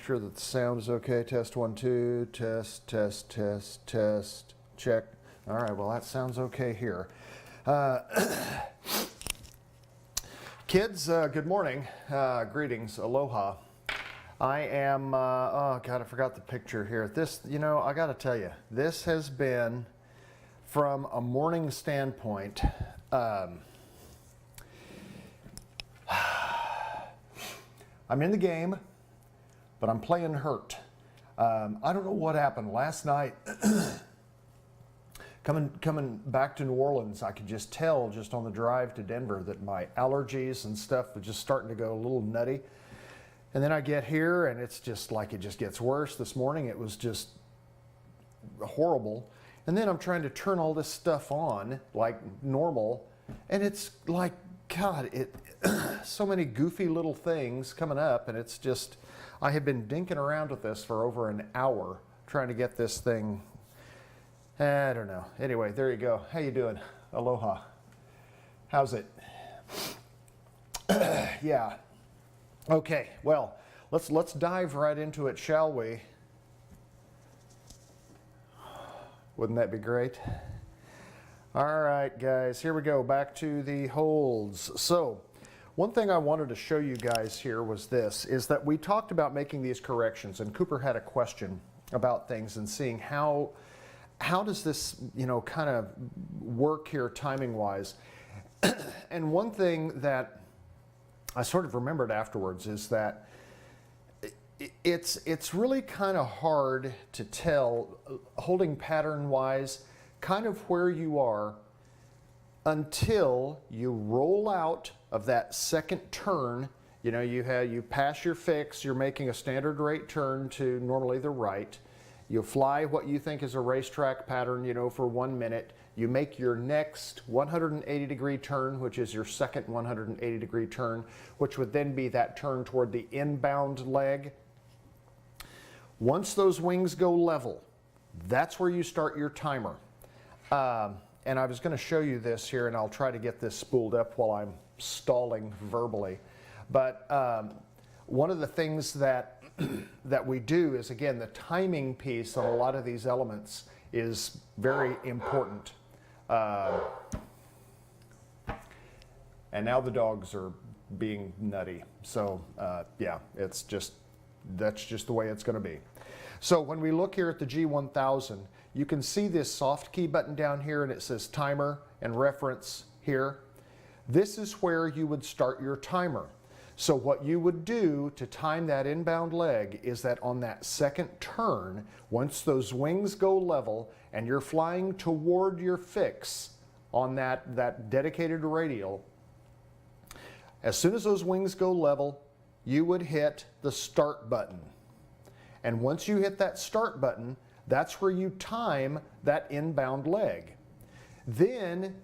sure that the sound is okay. Test 1, 2, test, test, test, test, check. All right, well that sounds okay here. Kids, good morning, greetings, aloha. I am, oh God, I forgot the picture here. This, you know, I gotta tell you, this has been, from a morning standpoint, I'm in the game, but I'm playing hurt. I don't know what happened last night. Coming back to New Orleans, I could just tell just on the drive to Denver that my allergies and stuff were just starting to go a little nutty. And then I get here and it's just like it just gets worse. This morning it was just horrible. And then I'm trying to turn all this stuff on like normal, and it's like, God, so many goofy little things coming up, and it's just, I have been dinking around with this for over an hour trying to get this thing, I don't know. Anyway, there you go. How you doing? Aloha. How's it? Yeah. Okay, well, let's dive right into it, shall we? Wouldn't that be great? All right, guys, here we go, back to the holds. So, one thing I wanted to show you guys here was this, is that we talked about making these corrections, and Cooper had a question about things and seeing how does this, you know, kind of work here timing-wise. And one thing that I sort of remembered afterwards is that it's really kind of hard to tell, holding pattern-wise, kind of where you are until you roll out of that second turn. You know, you pass your fix, you're making a standard rate turn to normally the right. You fly what you think is a racetrack pattern, you know, for 1 minute. You make your next 180-degree turn, which is your second 180-degree turn, which would then be that turn toward the inbound leg. Once those wings go level, that's where you start your timer. And I was going to show you this here, and I'll try to get this spooled up while I'm stalling verbally. But one of the things that we do is, again, the timing piece on a lot of these elements is very important. And now the dogs are being nutty. So yeah, that's just the way it's going to be. So when we look here at the G1000, you can see this soft key button down here, and it says timer and reference here. This is where you would start your timer. So what you would do to time that inbound leg is that on that second turn, once those wings go level and you're flying toward your fix on that dedicated radial, as soon as those wings go level, you would hit the start button. And once you hit that start button, that's where you time that inbound leg. Then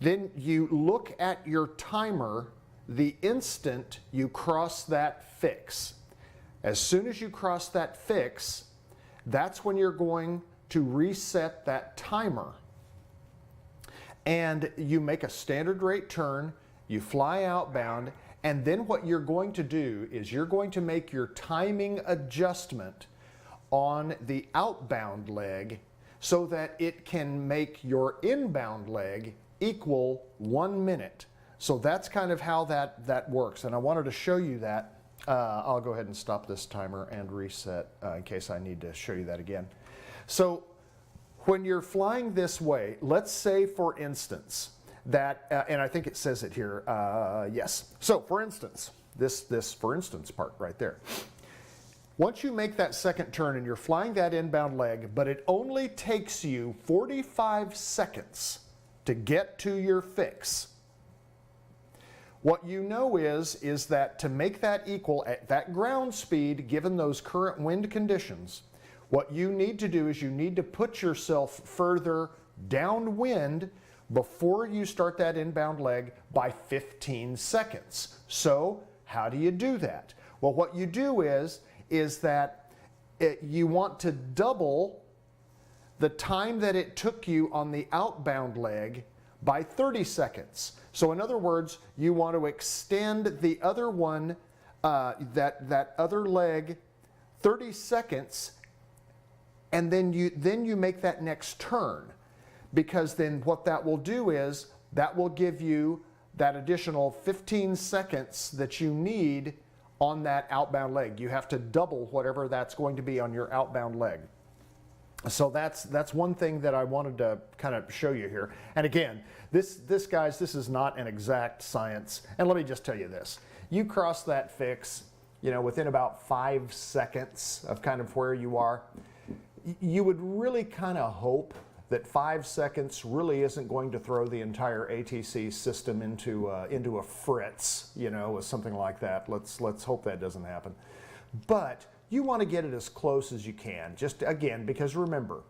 you look at your timer the instant you cross that fix. As soon as you cross that fix, that's when you're going to reset that timer. And you make a standard rate turn, you fly outbound, and then what you're going to do is you're going to make your timing adjustment on the outbound leg so that it can make your inbound leg equal 1 minute. So that's kind of how that works, and I wanted to show you that. I'll go ahead and stop this timer and reset in case I need to show you that again. So when you're flying this way, let's say for instance that, and I think it says it here, yes. So for instance, this for instance part right there. Once you make that second turn and you're flying that inbound leg, but it only takes you 45 seconds to get to your fix, what you know is that to make that equal at that ground speed, given those current wind conditions, what you need to do is you need to put yourself further downwind before you start that inbound leg by 15 seconds. So how do you do that? Well, what you do is that you want to double the time that it took you on the outbound leg by 30 seconds. So in other words, you want to extend the other one that other leg 30 seconds, and then you make that next turn, because then what that will do is that will give you that additional 15 seconds that you need on that outbound leg. You have to double whatever that's going to be on your outbound leg. So that's one thing that I wanted to kind of show you here. And again, this guys, this is not an exact science. And let me just tell you this. You cross that fix, you know, within about 5 seconds of kind of where you are, you would really kind of hope that 5 seconds really isn't going to throw the entire ATC system into a fritz, you know, with something like that. Let's hope that doesn't happen. But you want to get it as close as you can, just again, because remember,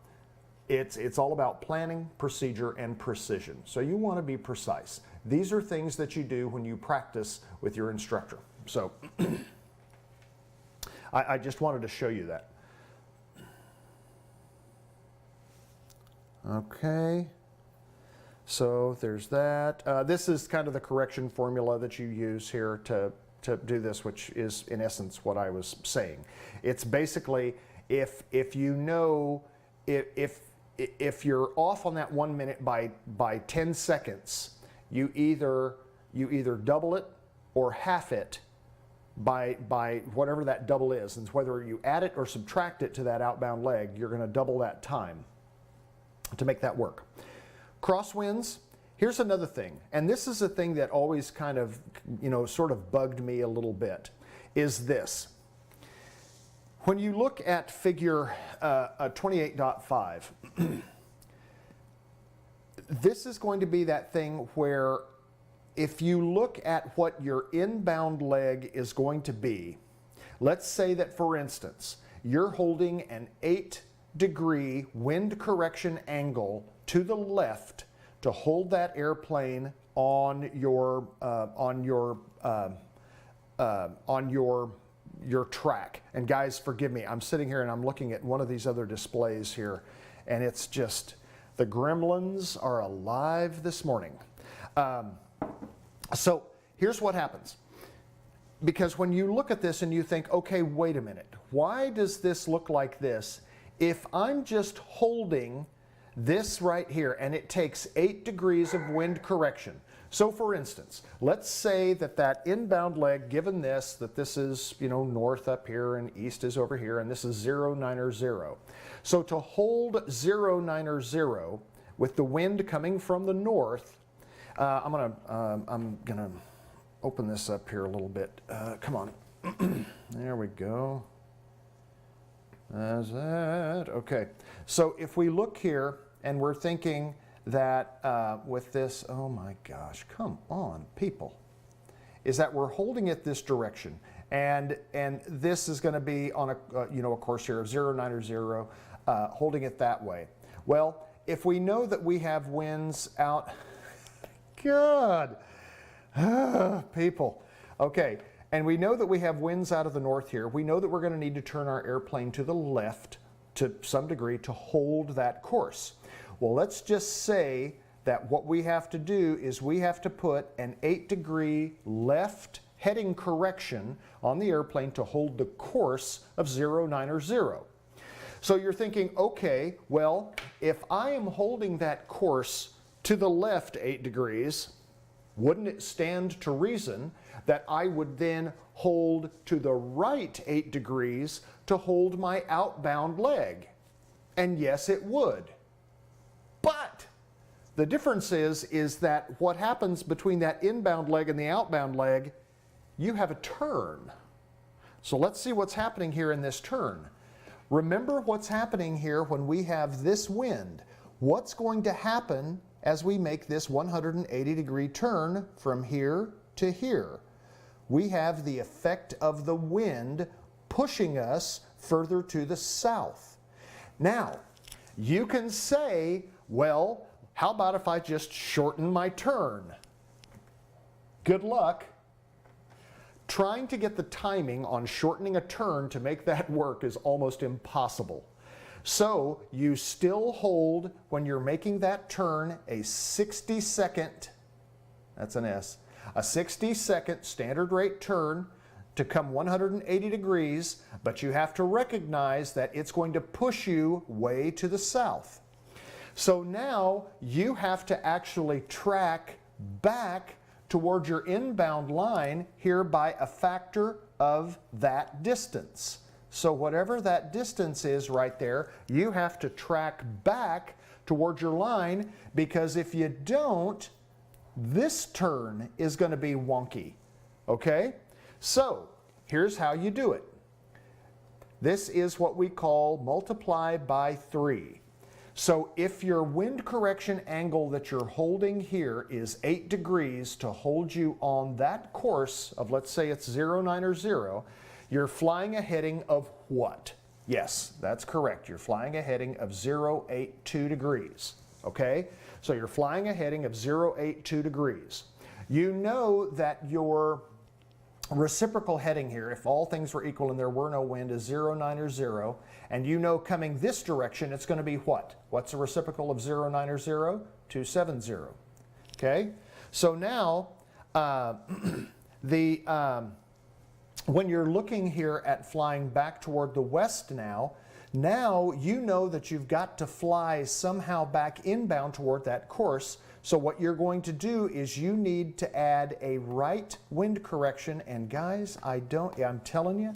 it's all about planning, procedure, and precision. So you want to be precise. These are things that you do when you practice with your instructor. So I just wanted to show you that. Okay, so there's that. This is kind of the correction formula that you use here to do this, which is in essence what I was saying. It's basically if you know if you're off on that 1 minute by 10 seconds, you either double it or half it by whatever that double is, and whether you add it or subtract it to that outbound leg, you're going to double that time to make that work. Crosswinds, here's another thing, and this is a thing that always kind of, you know, sort of bugged me a little bit, is this. When you look at figure 28.5, this is going to be that thing where if you look at what your inbound leg is going to be, let's say that, for instance, you're holding an 8-degree wind correction angle to the left to hold that airplane on your track. And guys, forgive me, I'm sitting here and I'm looking at one of these other displays here, and it's just, the gremlins are alive this morning. So here's what happens. Because when you look at this and you think, okay, wait a minute, why does this look like this if I'm just holding this right here and it takes 8 degrees of wind correction? So for instance, let's say that inbound leg, given this, that this is, you know, north up here and east is over here, and this is 0, 9, or 0. So to hold 0, 9, or 0 with the wind coming from the north, I'm gonna open this up here a little bit. Come on. There we go. That's that. Okay. So if we look here and we're thinking that with this, oh my gosh, come on, people, is that we're holding it this direction, and this is going to be on a you know, a course here of 0, 9, or 0, holding it that way. Well, if we know that we have winds out, God, people, okay, and we know that we have winds out of the north here, we know that we're going to need to turn our airplane to the left to some degree to hold that course. Well, let's just say that what we have to do is we have to put an 8-degree left heading correction on the airplane to hold the course of 0, 9, or 0. So you're thinking, okay, well, if I am holding that course to the left 8 degrees, wouldn't it stand to reason that I would then hold to the right 8 degrees to hold my outbound leg? And yes, it would. But the difference is that what happens between that inbound leg and the outbound leg, you have a turn. So let's see what's happening here in this turn. Remember what's happening here when we have this wind. What's going to happen as we make this 180-degree turn from here to here? We have the effect of the wind pushing us further to the south. Now, you can say, well, how about if I just shorten my turn? Good luck. Trying to get the timing on shortening a turn to make that work is almost impossible. So you still hold, when you're making that turn, a 60-second, that's an S, a 60-second standard rate turn to come 180 degrees, but you have to recognize that it's going to push you way to the south. So now you have to actually track back toward your inbound line here by a factor of that distance. So whatever that distance is right there, you have to track back toward your line, because if you don't, this turn is going to be wonky. Okay? So here's how you do it. This is what we call multiply by 3. So if your wind correction angle that you're holding here is 8 degrees to hold you on that course of, let's say it's 09 or 0, you're flying a heading of what? Yes, that's correct. You're flying a heading of 082 degrees. Okay? So you're flying a heading of 082 degrees. You know that your reciprocal heading here, if all things were equal and there were no wind, is 09 or 0, and you know coming this direction it's going to be what? What's the reciprocal of 09 or 0? 270. Okay? So now, when you're looking here at flying back toward the west now you know that you've got to fly somehow back inbound toward that course. So what you're going to do is you need to add a right wind correction. And guys, I'm telling you,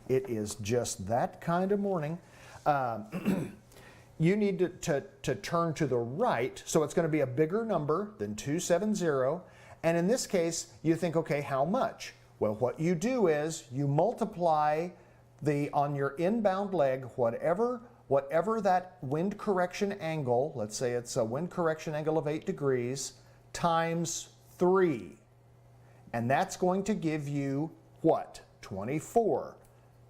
it is just that kind of morning. You need to turn to the right. So it's going to be a bigger number than 270. And in this case, you think, okay, how much? Well, what you do is you multiply on your inbound leg, whatever that wind correction angle, let's say it's a wind correction angle of 8 degrees, times 3. And that's going to give you what? 24.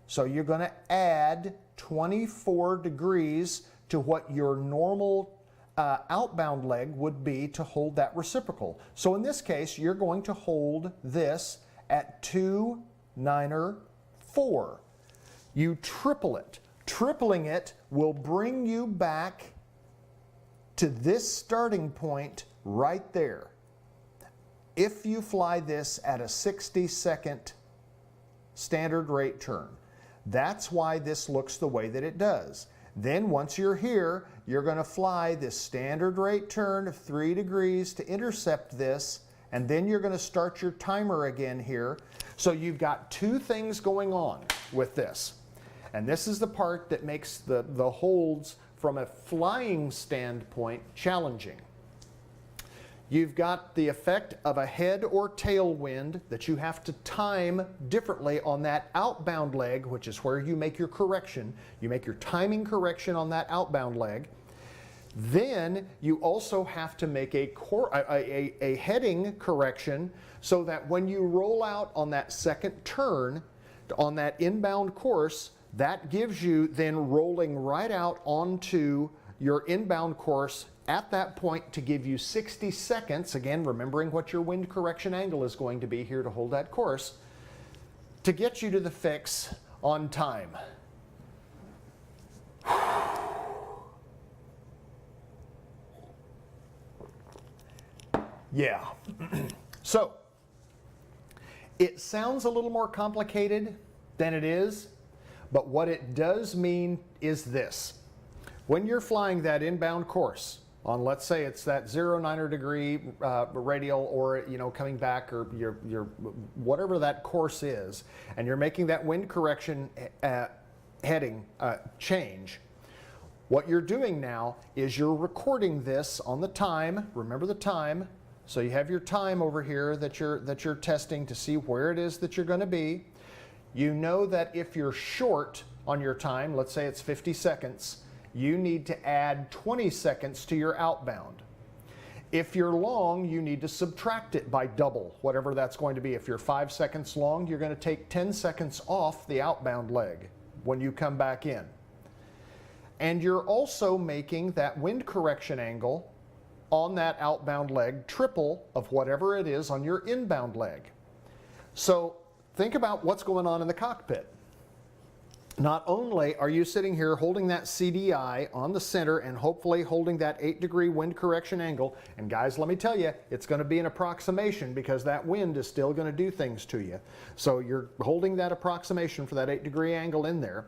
So you're going to add 24 degrees to what your normal outbound leg would be to hold that reciprocal. So in this case, you're going to hold this at 294. You triple it. Tripling it will bring you back to this starting point right there. If you fly this at a 60-second standard rate turn, that's why this looks the way that it does. Then once you're here, you're going to fly this standard rate turn of 3 degrees to intercept this, and then you're going to start your timer again here. So you've got two things going on with this. And this is the part that makes the holds from a flying standpoint challenging. You've got the effect of a head or tail wind that you have to time differently on that outbound leg, which is where you make your correction. You make your timing correction on that outbound leg. Then you also have to make a heading correction so that when you roll out on that second turn on that inbound course, that gives you then rolling right out onto your inbound course at that point to give you 60 seconds, again remembering what your wind correction angle is going to be here to hold that course, to get you to the fix on time. Yeah. So, it sounds a little more complicated than it is, but what it does mean is this. When you're flying that inbound course on, let's say it's that 09 degree radial, or coming back, or your whatever that course is, and you're making that wind correction heading change, what you're doing now is you're recording this on the time. Remember the time. So you have your time over here that you're testing to see where it is that you're going to be. You know that if you're short on your time, let's say it's 50 seconds, you need to add 20 seconds to your outbound. If you're long, you need to subtract it by double, whatever that's going to be. If you're 5 seconds long, you're going to take 10 seconds off the outbound leg when you come back in. And you're also making that wind correction angle on that outbound leg triple of whatever it is on your inbound leg. So think about what's going on in the cockpit. not only are you sitting here holding that CDI on the center and hopefully holding that 8-degree wind correction angle, and guys, let me tell you, it's going to be an approximation because that wind is still going to do things to you. So you're holding that approximation for that 8-degree angle in there.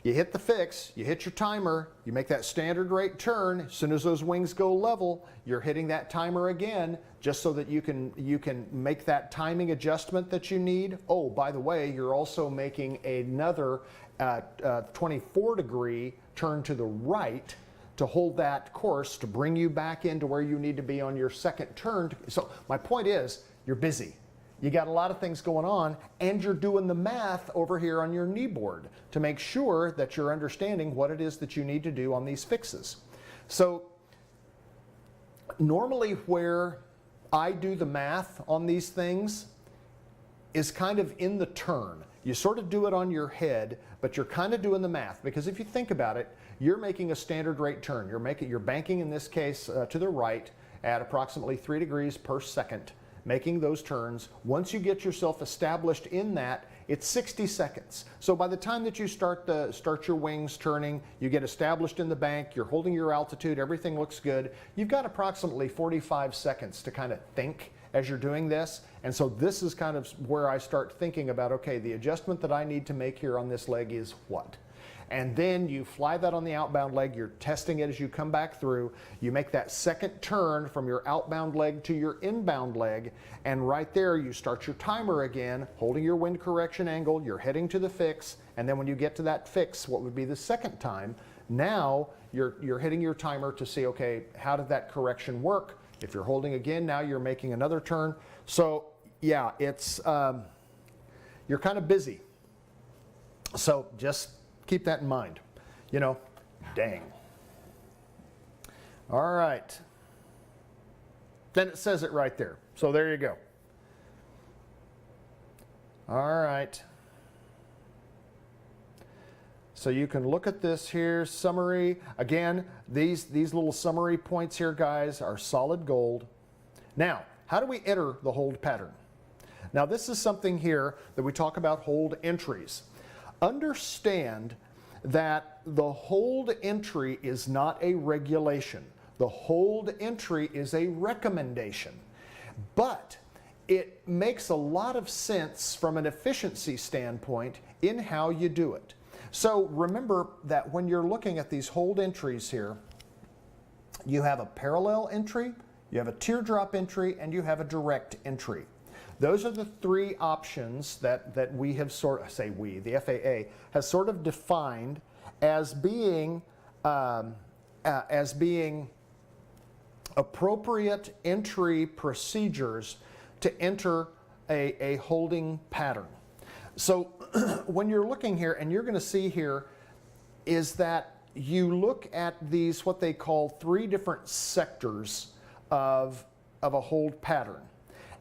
You hit the fix, you hit your timer, you make that standard rate turn. As soon as those wings go level, you're hitting that timer again just so that you can make that timing adjustment that you need. Oh, by the way, you're also making another 24-degree turn to the right to hold that course to bring you back into where you need to be on your second turn. So my point is, you're busy. You got a lot of things going on, and you're doing the math over here on your knee board to make sure that you're understanding what it is that you need to do on these fixes. So normally where I do the math on these things is kind of in the turn. You sort of do it on your head, but you're kind of doing the math, because if you think about it, you're making a standard rate turn. You're banking, in this case, to the right at approximately 3 degrees per second, making those turns. Once you get yourself established in that, it's 60 seconds. So by the time that you start your wings turning, you get established in the bank, you're holding your altitude, everything looks good, you've got approximately 45 seconds to kind of think as you're doing this. And so this is kind of where I start thinking about, okay, the adjustment that I need to make here on this leg is what? And then you fly that on the outbound leg, you're testing it as you come back through, you make that second turn from your outbound leg to your inbound leg, and right there you start your timer again, holding your wind correction angle, you're heading to the fix, and then when you get to that fix, what would be the second time, now you're hitting your timer to see, okay, how did that correction work? If you're holding again, now you're making another turn. So yeah, it's, you're kind of busy. So just keep that in mind. You know, dang. All right. Then it says it right there. So there you go. All right. So you can look at this here, summary. Again, these little summary points here, guys, are solid gold. Now, how do we enter the hold pattern? Now, this is something here that we talk about hold entries. Understand that the hold entry is not a regulation. The hold entry is a recommendation. But it makes a lot of sense from an efficiency standpoint in how you do it. So remember that when you're looking at these hold entries here, you have a parallel entry, you have a teardrop entry, and you have a direct entry. Those are the three options that we have the FAA has sort of defined as being appropriate entry procedures to enter a holding pattern. So when you're looking here, and you're going to see here, is that you look at these, what they call 3 different sectors of a hold pattern.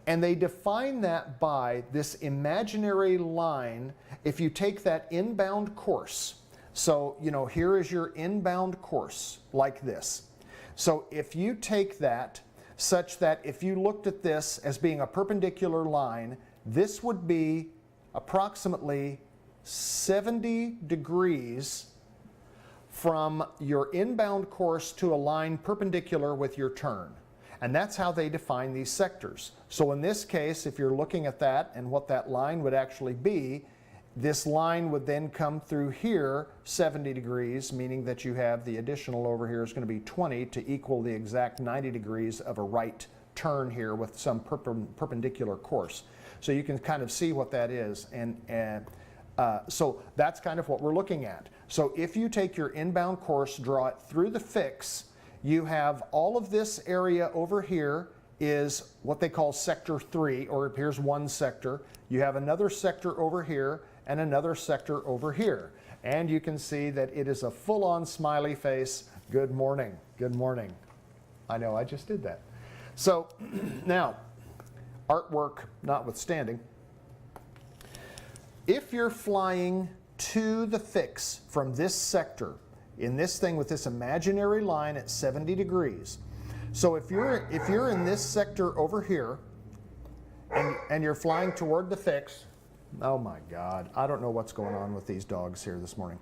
And they define that by this imaginary line. If you take that inbound course, so, you know, here is your inbound course, like this. So if you take that such that if you looked at this as being a perpendicular line, this would be approximately 70 degrees from your inbound course to a line perpendicular with your turn. And that's how they define these sectors. So in this case, if you're looking at that and what that line would actually be, this line would then come through here 70 degrees, meaning that you have the additional over here is going to be 20 to equal the exact 90 degrees of a right turn here with some perpendicular course. So you can kind of see what that is. And so that's kind of what we're looking at. So if you take your inbound course, draw it through the fix, you have all of this area over here is what they call sector 3, or here's one sector. You have another sector over here and another sector over here. And you can see that it is a full-on smiley face. Good morning, good morning. I know, I just did that. So now, artwork notwithstanding, if you're flying to the fix from this sector, in this thing with this imaginary line at 70 degrees. So if you're in this sector over here and you're flying toward the fix, Oh my God, I don't know what's going on with these dogs here this morning.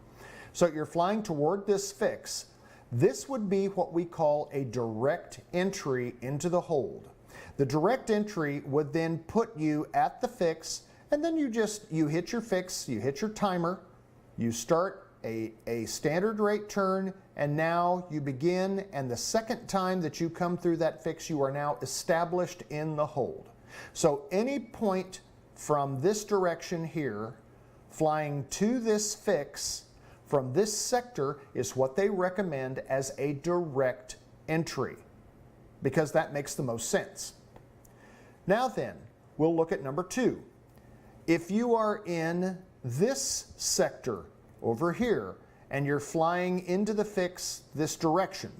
So you're flying toward this fix. This would be what we call a direct entry into the hold. The direct entry would then put you at the fix, and then you hit your fix, you hit your timer, you start a standard rate turn, and now you begin, and the second time that you come through that fix, you are now established in the hold. So any point from this direction here, flying to this fix from this sector is what they recommend as a direct entry, because that makes the most sense. Now then, we'll look at number 2. If you are in this sector over here, and you're flying into the fix this direction,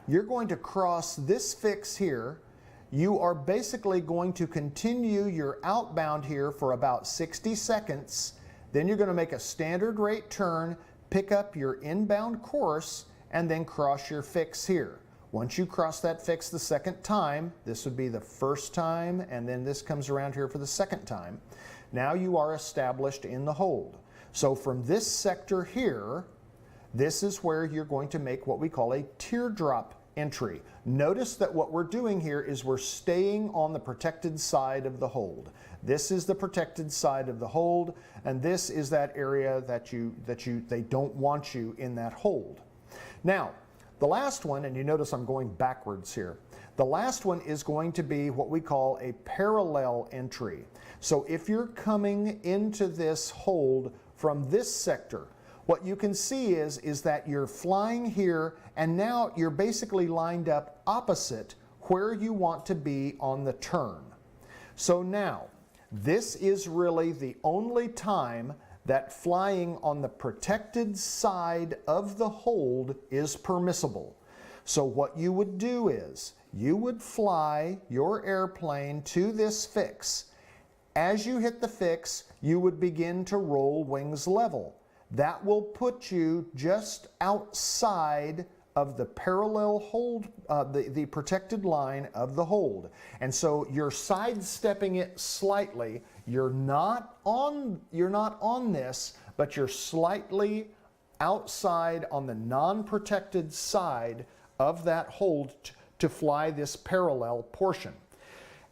you're going to cross this fix here. You are basically going to continue your outbound here for about 60 seconds. Then you're going to make a standard rate turn, pick up your inbound course, and then cross your fix here. Once you cross that fix the second time, this would be the first time, and then this comes around here for the second time. Now you are established in the hold. So from this sector here, this is where you're going to make what we call a teardrop entry. Notice that what we're doing here is we're staying on the protected side of the hold. This is the protected side of the hold, and this is that area that they don't want you in that hold. Now, the last one, and you notice I'm going backwards here, the last one is going to be what we call a parallel entry. So if you're coming into this hold from this sector, what you can see is that you're flying here, and now you're basically lined up opposite where you want to be on the turn. So now, this is really the only time that flying on the protected side of the hold is permissible. So what you would do is, you would fly your airplane to this fix. As you hit the fix, you would begin to roll wings level. That will put you just outside of the parallel hold, the protected line of the hold. And so you're sidestepping it slightly. You're not on this, but you're slightly outside on the non-protected side of that hold to fly this parallel portion.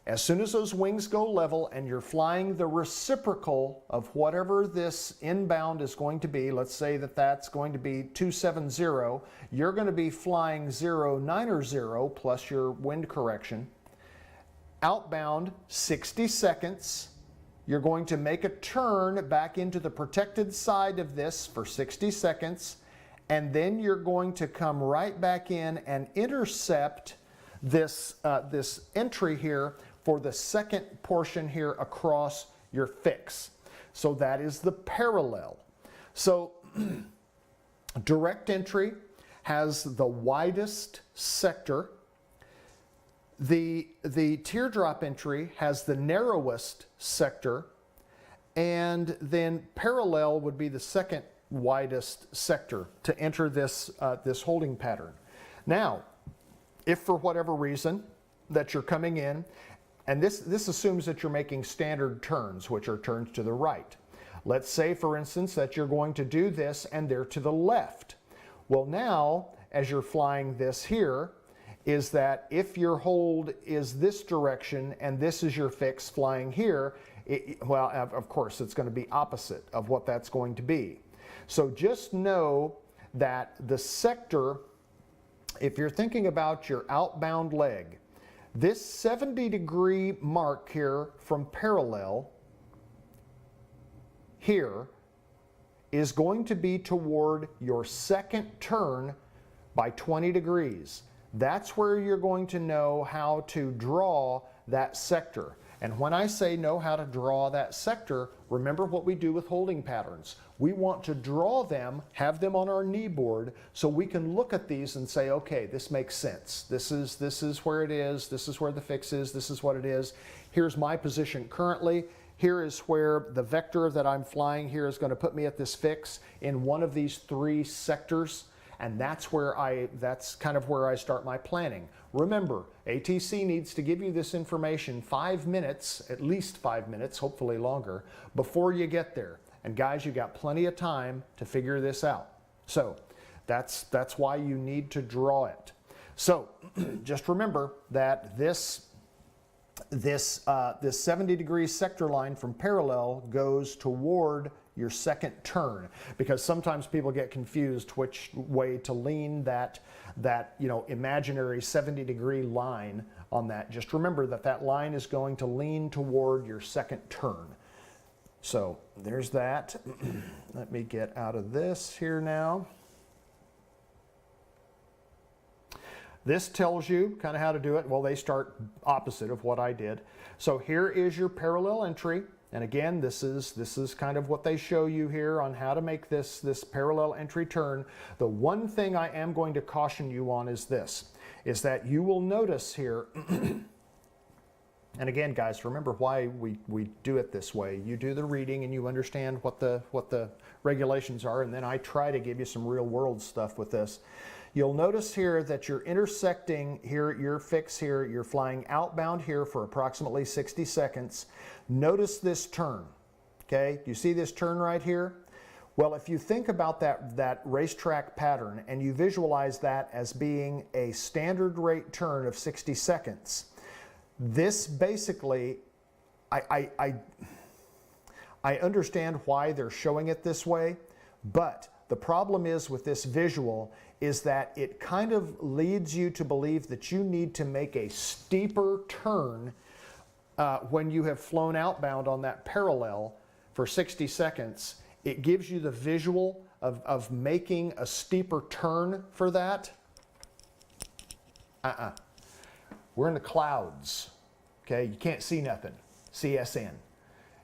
As soon as those wings go level and you're flying the reciprocal of whatever this inbound is going to be, let's say that that's going to be 270, you're going to be flying 090 plus your wind correction. Outbound 60 seconds. You're going to make a turn back into the protected side of this for 60 seconds, and then you're going to come right back in and intercept this entry here for the second portion here across your fix. So that is the parallel. So direct entry has the widest sector. The teardrop entry has the narrowest sector, and then parallel would be the second widest sector to enter this holding pattern. Now, if for whatever reason that you're coming in, and this assumes that you're making standard turns, which are turns to the right. Let's say, for instance, that you're going to do this and they're to the left. Well, now, as you're flying this here, is that if your hold is this direction and this is your fix flying here, well, of course, it's going to be opposite of what that's going to be. So just know that the sector, if you're thinking about your outbound leg, this 70-degree mark here from parallel here is going to be toward your second turn by 20 degrees. That's where you're going to know how to draw that sector. And when I say know how to draw that sector, remember what we do with holding patterns. We want to draw them, have them on our knee board, so we can look at these and say, okay, this makes sense. This is where it is. This is where the fix is. This is what it is. Here's my position currently. Here is where the vector that I'm flying here is going to put me at this fix in one of these three sectors. And that's kind of where I start my planning. Remember, ATC needs to give you this information 5 minutes, at least 5 minutes, hopefully longer, before you get there. And guys, you got plenty of time to figure this out. So that's why you need to draw it. So just remember that this 70-degree sector line from parallel goes toward your second turn, because sometimes people get confused which way to lean that imaginary 70-degree line on that. Just remember that line is going to lean toward your second turn. So there's that. Let me get out of this here now. This tells you kind of how to do it. Well, they start opposite of what I did. So here is your parallel entry. And again, this is kind of what they show you here on how to make this parallel entry turn. The one thing I am going to caution you on is that you will notice here, and again, guys, remember why we do it this way. You do the reading and you understand what the regulations are, and then I try to give you some real world stuff with this. You'll notice here that you're intersecting here at your fix here. You're flying outbound here for approximately 60 seconds. Notice this turn, okay? Do you see this turn right here? Well, if you think about that racetrack pattern and you visualize that as being a standard rate turn of 60 seconds, this basically, I understand why they're showing it this way, but the problem is with this visual is that it kind of leads you to believe that you need to make a steeper turn when you have flown outbound on that parallel for 60 seconds. It gives you the visual of making a steeper turn for that. We're in the clouds, okay? You can't see nothing, CSN.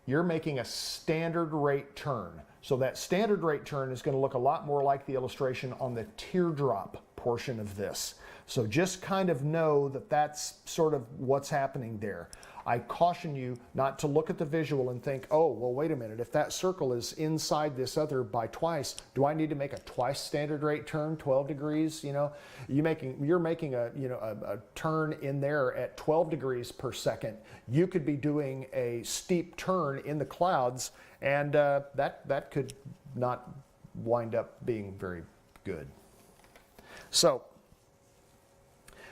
You're making a standard rate turn. So that standard rate turn is going to look a lot more like the illustration on the teardrop portion of this. So just kind of know that that's sort of what's happening there. I caution you not to look at the visual and think, oh, well, wait a minute, if that circle is inside this other by twice, do I need to make a twice standard rate turn, 12 degrees? You know, you're making a turn in there at 12 degrees per second. You could be doing a steep turn in the clouds, and that could not wind up being very good. So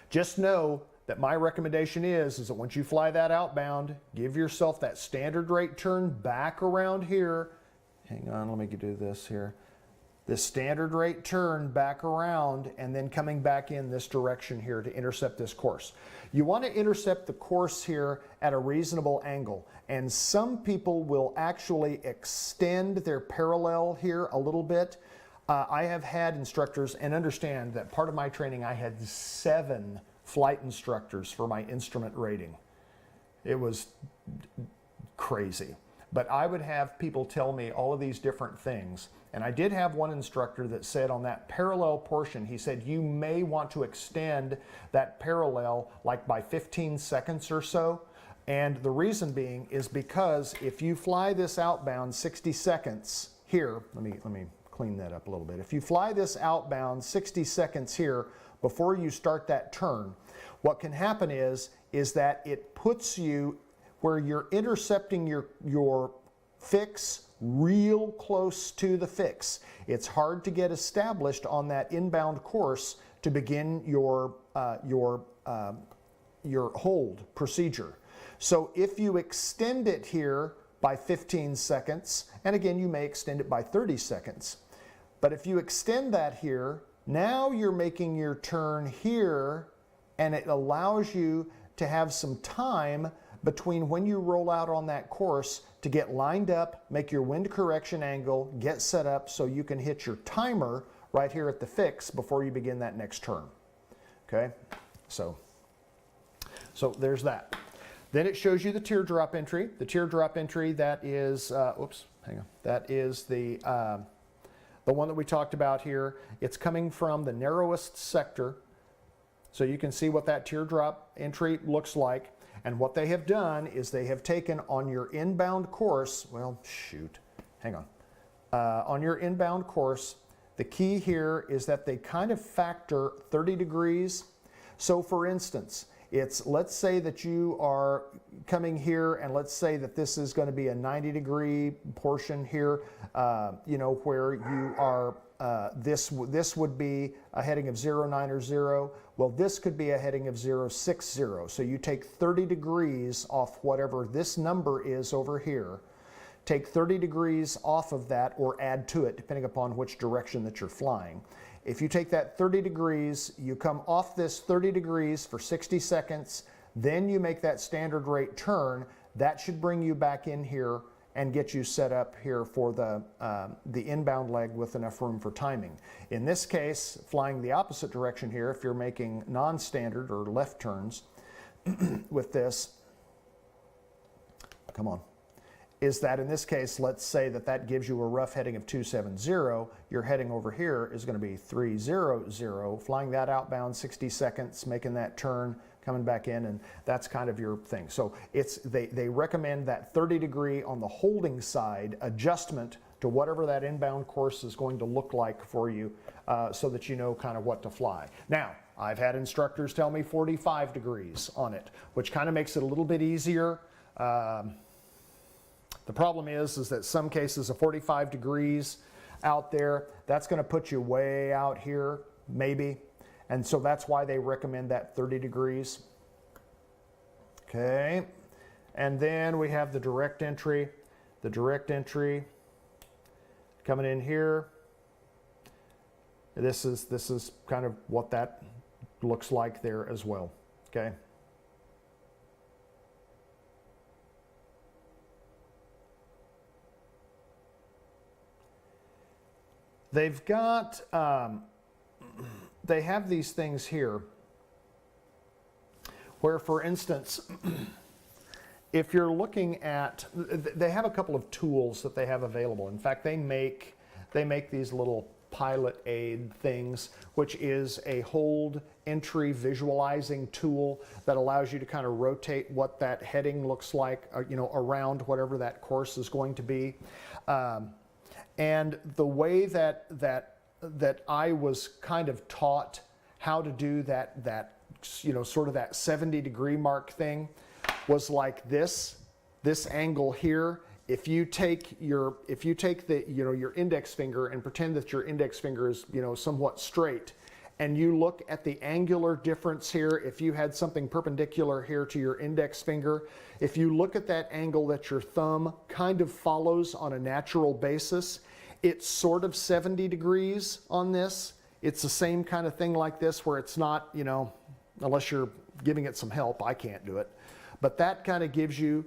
just know that my recommendation is that once you fly that outbound, give yourself that standard rate turn back around here. Hang on, let me do this here. This standard rate turn back around and then coming back in this direction here to intercept this course. You want to intercept the course here at a reasonable angle, and some people will actually extend their parallel here a little bit. I have had instructors, and understand that part of my training I had 7 flight instructors for my instrument rating. It was crazy. But I would have people tell me all of these different things. And I did have one instructor that said on that parallel portion, he said, you may want to extend that parallel like by 15 seconds or so. And the reason being is because if you fly this outbound 60 seconds here, let me clean that up a little bit. If you fly this outbound 60 seconds here before you start that turn, what can happen is that it puts you where you're intercepting your fix real close to the fix. It's hard to get established on that inbound course to begin your hold procedure. So if you extend it here by 15 seconds, and again, you may extend it by 30 seconds, but if you extend that here, now you're making your turn here, and it allows you to have some time between when you roll out on that course to get lined up, make your wind correction angle, get set up so you can hit your timer right here at the fix before you begin that next turn. Okay, so there's that. Then it shows you the teardrop entry. The teardrop entry, that is, that is the one that we talked about here. It's coming from the narrowest sector. So you can see what that teardrop entry looks like. And what they have done is they have taken on your inbound course, on your inbound course, the key here is that they kind of factor 30 degrees. So for instance, let's say that you are coming here, and let's say that this is going to be a 90-degree portion here, where you are, this would be a heading of 09 or 0. Well, this could be a heading of 060. So you take 30 degrees off whatever this number is over here. Take 30 degrees off of that, or add to it, depending upon which direction that you're flying. If you take that 30 degrees, you come off this 30 degrees for 60 seconds, then you make that standard rate turn. That should bring you back in here and get you set up here for the inbound leg with enough room for timing. In this case, flying the opposite direction here, if you're making non-standard or left turns with this, come on, is that in this case, let's say that that gives you a rough heading of 270. Your heading over here is going to be 300, flying that outbound 60 seconds, making that turn, coming back in, and that's kind of your thing. So they recommend that 30-degree on the holding side adjustment to whatever that inbound course is going to look like for you, so that you know kind of what to fly. Now, I've had instructors tell me 45 degrees on it, which kind of makes it a little bit easier. The problem is that some cases of 45 degrees out there, that's going to put you way out here, maybe. And so that's why they recommend that 30 degrees. Okay. And then we have the direct entry. The direct entry coming in here. This is kind of what that looks like there as well. Okay. They've got, they have these things here where, for instance, if you're looking at, they have a couple of tools that they have available. In fact, they make these little pilot aid things, which is a hold entry visualizing tool that allows you to kind of rotate what that heading looks like, around whatever that course is going to be. And the way that I was kind of taught how to do that sort of that 70-degree mark thing was like this angle here. If you take your index finger and pretend that your index finger is somewhat straight, and you look at the angular difference here, if you had something perpendicular here to your index finger, if you look at that angle that your thumb kind of follows on a natural basis, it's sort of 70 degrees on this. It's the same kind of thing like this where it's not, unless you're giving it some help, I can't do it. But that kind of gives you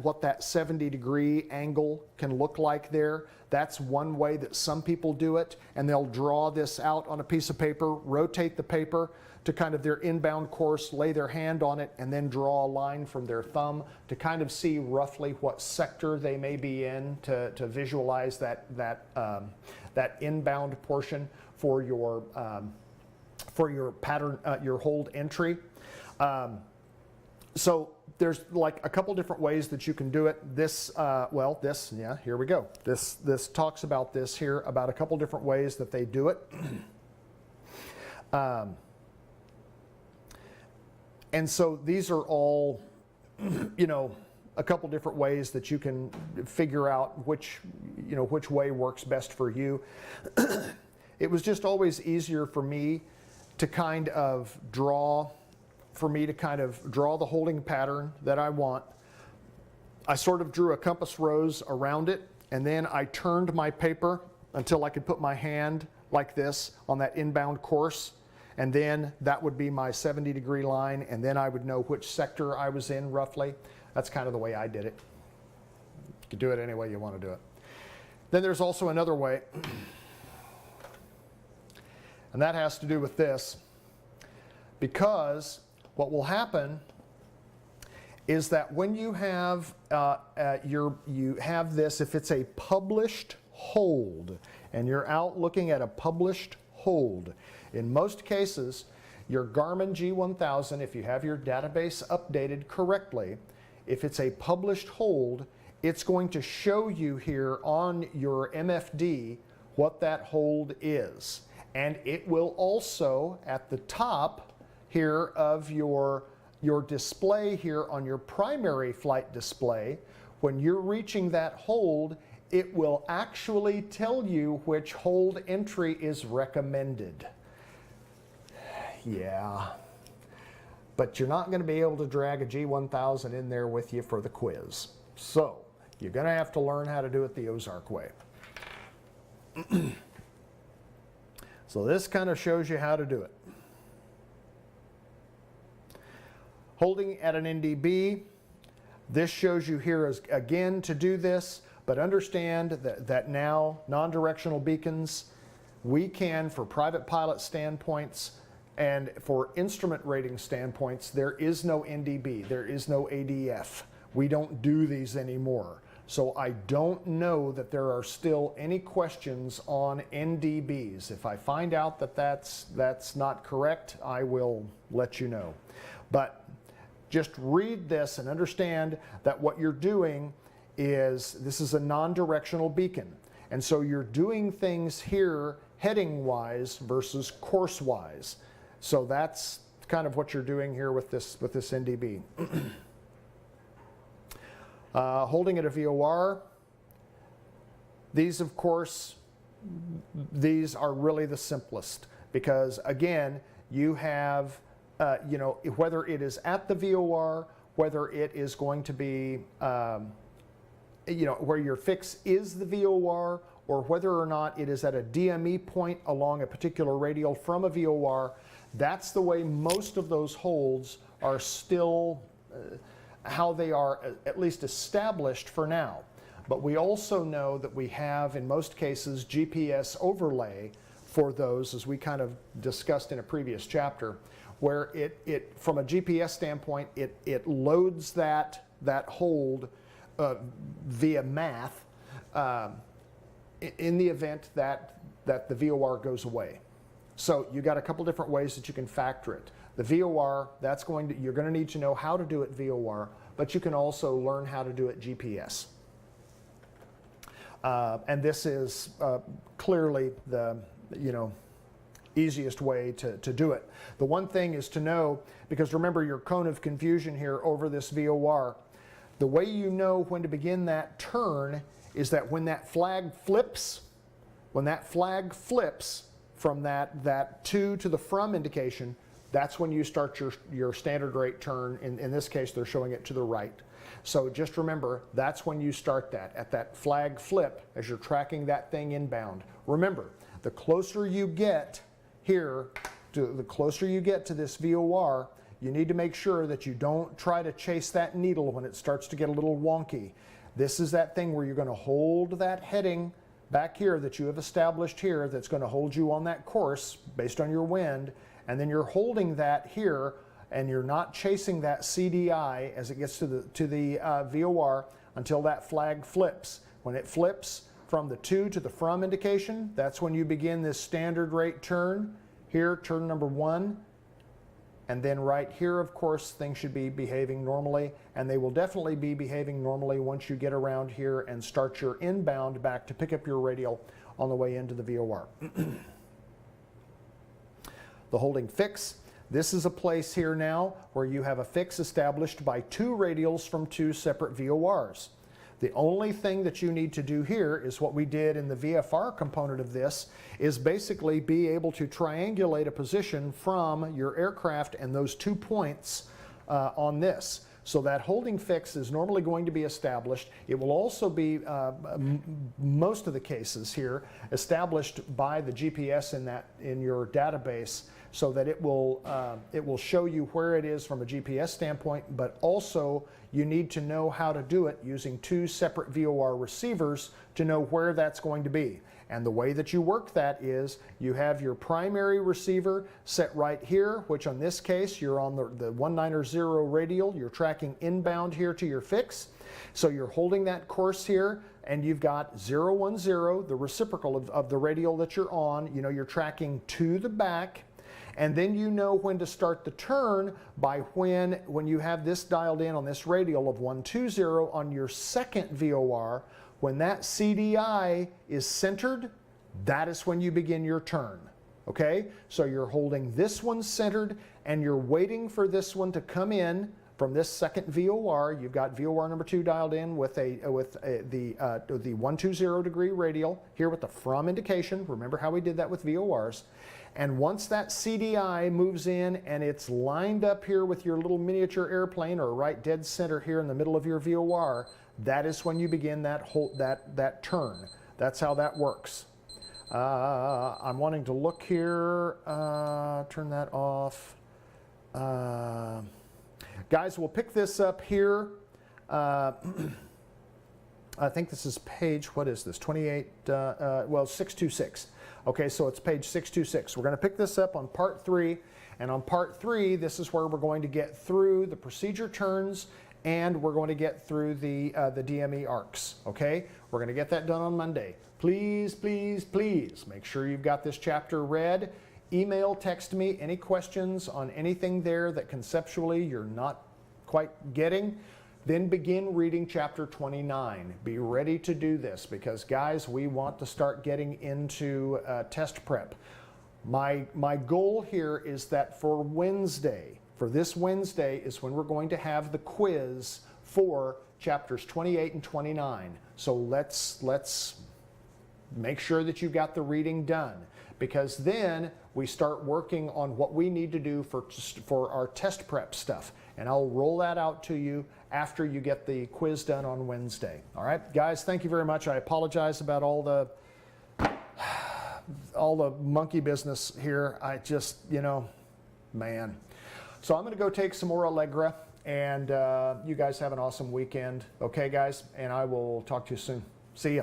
what that 70-degree angle can look like there. That's one way that some people do it, and they'll draw this out on a piece of paper, rotate the paper to kind of their inbound course, lay their hand on it, and then draw a line from their thumb to kind of see roughly what sector they may be in to visualize that inbound portion for your pattern, your hold entry. So there's like a couple different ways that you can do it. Here we go. This talks about this here, about a couple different ways that they do it. And so these are all, a couple different ways that you can figure out which way works best for you. It was just always easier for me to kind of draw the holding pattern that I want. I sort of drew a compass rose around it, and then I turned my paper until I could put my hand like this on that inbound course, and then that would be my 70-degree line, and then I would know which sector I was in roughly. That's kind of the way I did it. You can do it any way you want to do it. Then there's also another way, and that has to do with this, because what will happen is that when you have you have this, if it's a published hold, and you're out looking at a published hold, in most cases, your Garmin G1000, if you have your database updated correctly, if it's a published hold, it's going to show you here on your MFD what that hold is. And it will also, at the top here of your display here on your primary flight display, when you're reaching that hold, it will actually tell you which hold entry is recommended. Yeah, but you're not going to be able to drag a G1000 in there with you for the quiz. So you're going to have to learn how to do it the Ozark way. So this kind of shows you how to do it. Holding at an NDB, this shows you here as, again, to do this, but understand that now non-directional beacons, we can, for private pilot standpoints and for instrument rating standpoints, there is no NDB, there is no ADF. We don't do these anymore. So I don't know that there are still any questions on NDBs. If I find out that that's not correct, I will let you know. But just read this and understand that what you're doing is, this is a non-directional beacon. And so you're doing things here heading-wise versus course-wise. So that's kind of what you're doing here with this NDB. Holding at a VOR, these of course, these are really the simplest, because again, you have, you know, whether it is at the VOR, whether it is going to be, you know, where your fix is the VOR, or whether or not it is at a DME point along a particular radial from a VOR, that's the way most of those holds are still, how they are at least established for now. But we also know that we have, in most cases, GPS overlay for those, as we kind of discussed in a previous chapter, where it from a GPS standpoint, it loads that hold via math in the event that the VOR goes away. So you got a couple different ways that you can factor it. The VOR, you're going to need to know how to do it VOR, but you can also learn how to do it GPS. And this is clearly the, you know, easiest way to do it. The one thing is to know, because remember your cone of confusion here over this VOR, the way you know when to begin that turn is that when that flag flips, from that to the from indication, that's when you start your standard rate turn. In this case, they're showing it to the right. So just remember, that's when you start that, at that flag flip as you're tracking that thing inbound. Remember, the closer you get here, the closer you get to this VOR, you need to make sure that you don't try to chase that needle when it starts to get a little wonky. This is that thing where you're going to hold that heading back here that you have established here that's going to hold you on that course based on your wind, and then you're holding that here and you're not chasing that CDI as it gets to the VOR until that flag flips. When it flips from the to the from indication, that's when you begin this standard rate turn. Here, turn number 1. And then right here, of course, things should be behaving normally, and they will definitely be behaving normally once you get around here and start your inbound back to pick up your radial on the way into the VOR. The holding fix. This is a place here now where you have a fix established by 2 radials from 2 separate VORs. The only thing that you need to do here is what we did in the VFR component of this, is basically be able to triangulate a position from your aircraft and those 2 points on this. So that holding fix is normally going to be established. It will also be, most of the cases here, established by the GPS in your database, so that it will show you where it is from a GPS standpoint, but also you need to know how to do it using 2 separate VOR receivers to know where that's going to be. And the way that you work that is you have your primary receiver set right here, which on this case you're on the 190 radial, you're tracking inbound here to your fix. So you're holding that course here, and you've got 010, the reciprocal of the radial that you're on. You know, you're tracking to the back. And then you know when to start the turn by when you have this dialed in on this radial of 120 on your second VOR, when that CDI is centered That is when you begin your turn. Okay? So you're holding this one centered and you're waiting for this one to come in from this second VOR. You've got VOR number 2 dialed in with the 120 degree radial here with the from indication. Remember how we did that with VORs. And once that CDI moves in and it's lined up here with your little miniature airplane, or right dead center here in the middle of your VOR, that is when you begin that turn. That's how that works. I'm wanting to look here, turn that off. Guys, we'll pick this up here. I think this is page, what is this, 28, well, 626. Okay, so it's page 626. We're going to pick this up on part 3, and on part 3, this is where we're going to get through the procedure turns, and we're going to get through the DME arcs, okay? We're going to get that done on Monday. Please, please, please make sure you've got this chapter read. Email, text me any questions on anything there that conceptually you're not quite getting. Then begin reading chapter 29. Be ready to do this because, guys, we want to start getting into test prep. My goal here is that for Wednesday, for this Wednesday, is when we're going to have the quiz for chapters 28 and 29. So let's make sure that you've got the reading done, because then we start working on what we need to do for our test prep stuff. And I'll roll that out to you after you get the quiz done on Wednesday. All right, guys, thank you very much. I apologize about all the monkey business here. I just, man. So I'm going to go take some more Allegra, and you guys have an awesome weekend. Okay, guys, and I will talk to you soon. See ya.